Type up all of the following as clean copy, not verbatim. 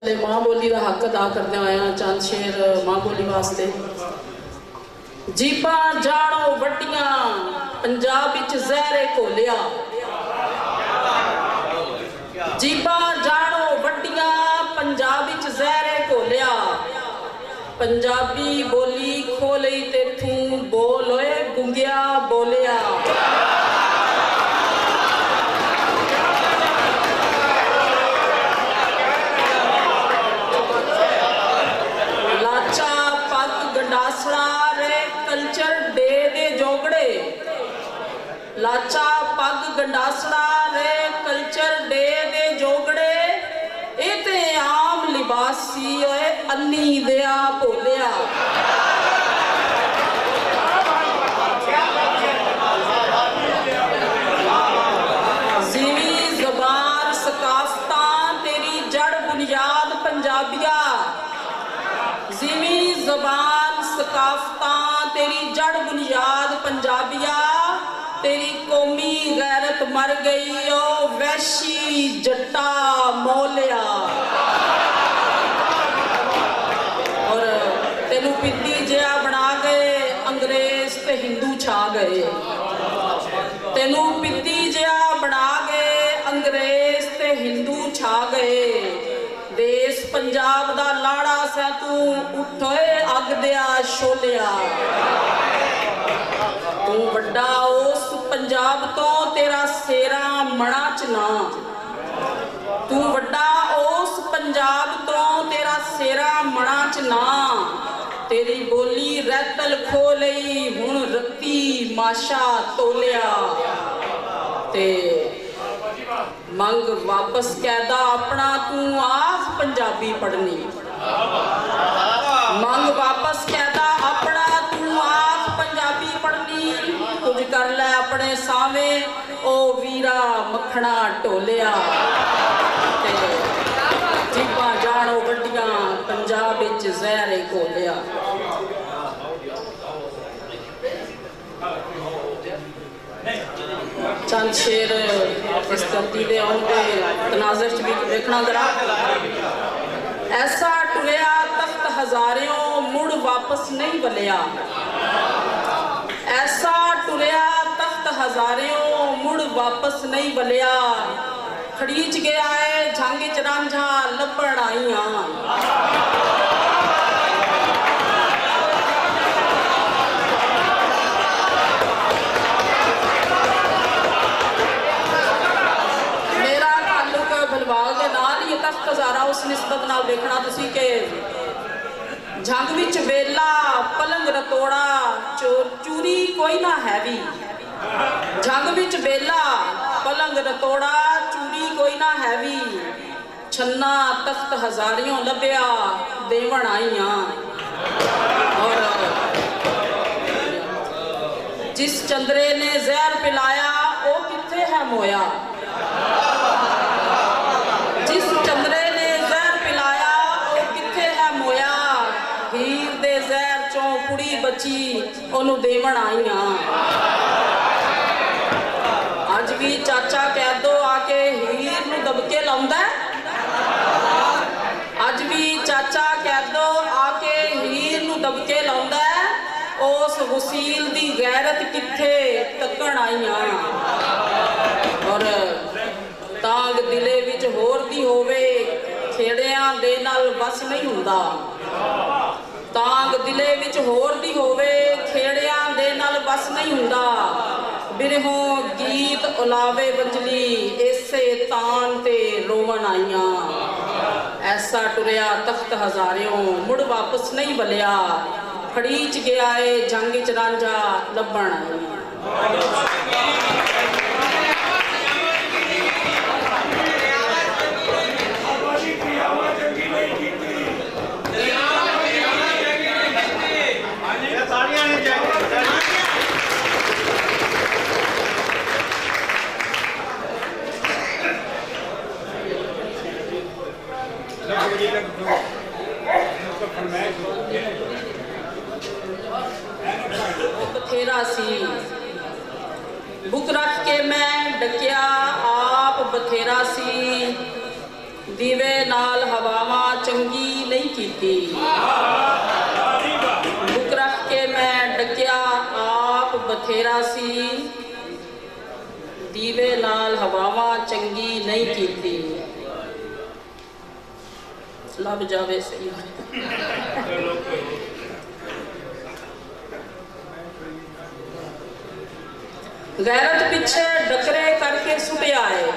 मां बोली का हक अदा करने आया चंद शेर मां बोली वास्ते। जीपा जाड़ो वड्डियां पंजाब विच जहरे घोलिया, जीपा जाड़ो वड्डियां पंजाब विच जहरे घोलिया। पंजाबी बोली खोली ते तू बोल ओए गुंगिया बोलिया। लाचा पग गंडासड़ा रे कल्चर डे दे जोगड़े, लाचा पग गंडासड़ा रे कल्चर डे दे जोगड़े। ये ते आम लिबासी ओए अन्नी दिया भोलिया। जीवी ज़बान सकाफतां तेरी जड़ बुनियाद पंजाबिया। जीवी ज़बान सकाफतां तेरी जड़ बुनियाद पंजाबिया। तेरी कौमी गैरत मर गई ओ वैशी जट्टा मोलिया। और तेनू पिद्दी जिहा बना गए अंग्रेज ते हिंदू छा गए। तेनू पिद्दी जिहा बना गए अंग्रेज ते हिंदू छा गए। देश पंजाब दा लाड़ा सै तू उठोए अग दिया शोलिया। तू वड्डा उस पंजाब तो तेरा सेरा मना च ना। तू वड्डा उस पंजाब तो तेरा सेरा मना च ना। तेरी बोली रैतल खो लई हुण रत्ती माशा तोलिया। ते मंग वापस कैदा अपना तू आख पंजाबी पढ़नी। मंग वापस कैदा अपना तू आख पंजाबी पढ़नी। कुछ कर लै अपने सावे ओ वीरा मखना ढोलिया। जीपा जाड़ो वड्डियां पंजाब विच जहरे घोलिया। चंद शेर इस धरती दे आउंदे तनाज़र च भी देखना जरा। ऐसा टुरिया तख्त हजारियों मुड़ वापस नहीं बलिया। ऐसा टुरिया तख्त हजारियों मुड़ वापस नहीं बलिया। खड़ीच गया है झांगे च रांझा लभण आईयां। तख्त हजारा उस निस्बत नाल देखना तुसी के झंग विच वेला पलंग रतोड़ा चूरी कोई ना हैवी। झंग विच वेला पलंग रतोड़ा चूरी कोई ना हैवी। छन्ना तख्त हजारियों लभ्या देवण आईयां। और जिस चंद्रे ने जहर पिलाया वो किथे है मोया। जिस चंद्रे ने जहर पिलाया वो किथे है मोया। हीर दे जहर चों कुड़ी बची ओनू देवण आईयां। अज भी चाचा कैदो आके हीर नू दबके लाउंदा। अज भी चाचा कैदो आके हीर नू दबके लाउंदा। उस वसील दी गैरत किथे तकण आईयां। और तांग दिले विच होर दी होवे खेड़ियां दे नाल बस नहीं हुंदा। तांग दिले विच होर दी होवे खेड़ियां दे नाल बस नहीं हुंदा। बिरहों गीत उलावे बंजली ऐसे तान ते रोवन आईयां। ऐसा टुरिया तख्त हजारियों मुड़ वापस नहीं बलिया। खड़ीच गया है जंग च रांझा लभण आईयां। बथेरा सी बुक रख के मैं डकिया आप बथेरा सी। ਦੀਵੇ ਨਾਲ ਹਵਾਵਾਂ ਚੰਗੀ ਨਹੀਂ ਕੀਤੀ। ਬੁੱਕ ਰੱਖ ਕੇ ਮੈਂ ਡਕਿਆ ਆਪ ਬਥੇਰਾ ਸੀ, ਦੀਵੇ ਨਾਲ ਹਵਾਵਾਂ ਚੰਗੀ ਨਹੀਂ ਕੀਤੀ। ਲੱਭ ਜਾਵੇ ਸਹੀ। ਗੈਰਤ ਪਿੱਛੇ ਡਕਰੇ ਕਰਕੇ ਸੁਟਿਆ ਏ,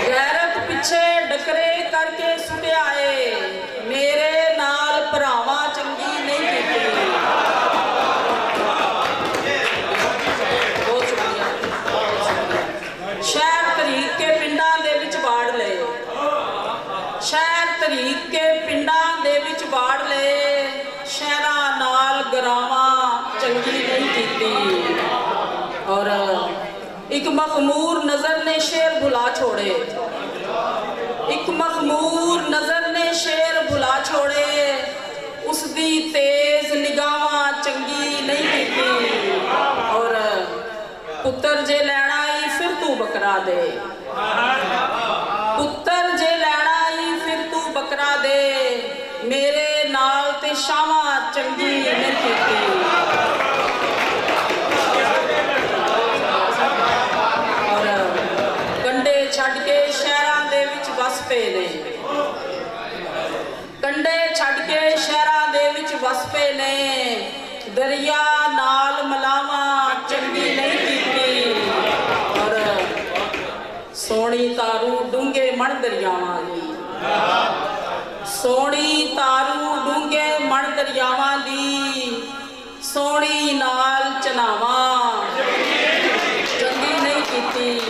ਗੈਰਤ ਪਿੱਛੇ ਡਕਰੇ ਕਰਕੇ ਸੁਟਿਆ ਏ, ਮੇਰੇ ਨਾਲ ਭਰਾਵਾਂ ਚੰਗੀ ਨਹੀਂ ਕੀਤੀ। ਬਹੁਤ ਸ਼ੁਕਰੀਆ। ਸ਼ਹਿਰ ਤਰੀਕ ਕੇ ਪਿੰਡਾਂ ਦੇ ਵਿੱਚ ਵਾੜ ਲਏ, ਸ਼ਹਿਰ ਤਰੀਕ ਕੇ ਪਿੰਡਾਂ ਦੇ ਵਿੱਚ ਵਾੜ ਲਏ, ਸ਼ਹਿਰਾਂ ਨਾਲ ਗਰਾਵਾਂ ਚੰਗੀ ਨਹੀਂ ਕੀਤੀ। ਔਰ ਇੱਕ ਮਖਮੂਰ ਨਜ਼ਰ ਨੇ ਸ਼ੇਰ ਭੁਲਾ ਛੋੜੇ, ਇੱਕ ਮਖਮੂਰ ਨਜ਼ਰ ਨੇ ਸ਼ੇਰ ਭੁਲਾ ਛੋੜੇ, ਉਸ ਦੀ ਤੇਜ਼ ਨਿਗਾਹਾਂ ਚੰਗੀ ਨਹੀਂ ਕੀਤੀ। ਔਰ ਪੁੱਤਰ ਜੇ ਲੈਣਾ ਹੀ ਫਿਰ ਤੂੰ ਬੱਕਰਾ ਦੇ, ਪੁੱਤਰ ਜੇ ਲੈਣਾ ਹੀ ਫਿਰ ਤੂੰ ਬੱਕਰਾ ਦੇ, ਮੇਰੇ ਨਾਲ ਤੇ ਸ਼ਾਮਾਂ ਚੰਗੀ ਨਹੀਂ ਕੀਤੀ। ਔਰ ਕੰਡੇ ਛੱਡ ਕੇ ਸ਼ਹਿਰਾਂ ਦੇ ਵਿੱਚ ਵਸ ਪਏ ਨੇ, ਕੰਡੇ ਛੱਡ ਕੇ ਸ਼ਹਿਰਾਂ ਦੇ ਵਿੱਚ ਵਸ ਪਏ ਨੇ, ਦਰਿਆ ਨਾਲ ਮਲਾਵਾਂ ਚੰਗੀ ਨਹੀਂ ਕੀਤੀ। ਔਰ ਸੋਹਣੀ ਤਾਰੂ ਡੂੰਘੇ ਮਣ ਦਰਿਆਵਾਂ ਦੀ, ਸੋਹਣੀ ਤਾਰੂ ਡੂੰਘੇ ਮਣ ਦਰਿਆਵਾਂ ਦੀ, ਸੋਹਣੀ ਨਾਲ ਚਨਾਵਾਂ ਚੰਗੀ ਨਹੀਂ ਕੀਤੀ।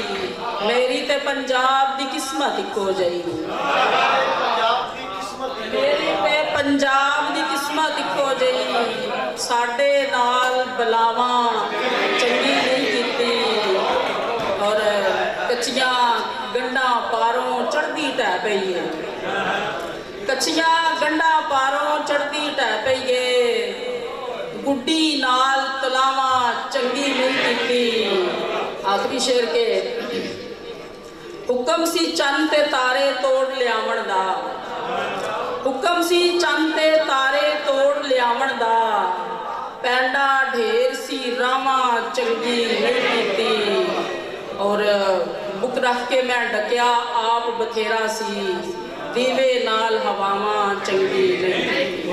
ਮੇਰੀ ਤੇ ਪੰਜਾਬ ਦੀ ਕਿਸਮਤ ਇੱਕੋ ਜਿਹੀ, ਮੇਰੀ ਤੇ ਪੰਜਾਬ ਦੀ ਕਿਸਮਤ ਇੱਕੋ ਜਿਹੀ, ਸਾਡੇ ਨਾਲ ਬਲਾਵਾਂ ਚੰਗੀ ਨਹੀਂ ਕੀਤੀ। ਔਰ ਕੱਚੀਆਂ ਗੰਢਾਂ ਪਾਰੋਂ ਚੜ੍ਹਦੀ ਢਹਿ ਪਈ ਹੈ, ਕੱਚੀਆਂ ਗੰਢਾਂ ਪਾਰੋਂ ਚੜ੍ਹਦੀ ਢਹਿ ਪਈ ਏ, ਗੁੱਡੀ ਨਾਲ ਤਲਾਵਾਂ ਚੰਗੀ ਨਹੀਂ ਕੀਤੀ। ਆਖਰੀ ਸ਼ੇਰ ਕੇ ਹੁਕਮ ਸੀ ਚੰਨ ਤੇ ਤਾਰੇ ਤੋੜ ਲਿਆਵਣ ਦਾ, ਹੁਕਮ ਸੀ ਚੰਨ ਤੇ ਤਾਰੇ ਤੋੜ ਲਿਆਵਣ ਦਾ, ਪੈਂਡਾ ਢੇਰ ਸੀ ਰਾਵਾਂ ਚੰਗੀ ਨਹੀਂ ਕੀਤੀ। ਔਰ ਬੁੱਕ ਰੱਖ ਕੇ ਮੈਂ ਡਕਿਆ ਆਪ ਬਥੇਰਾ ਸੀ, ਦੀਵੇ ਨਾਲ ਹਵਾਵਾਂ ਚੰਗੀ ਨਹੀਂ ਕੀਤੀ।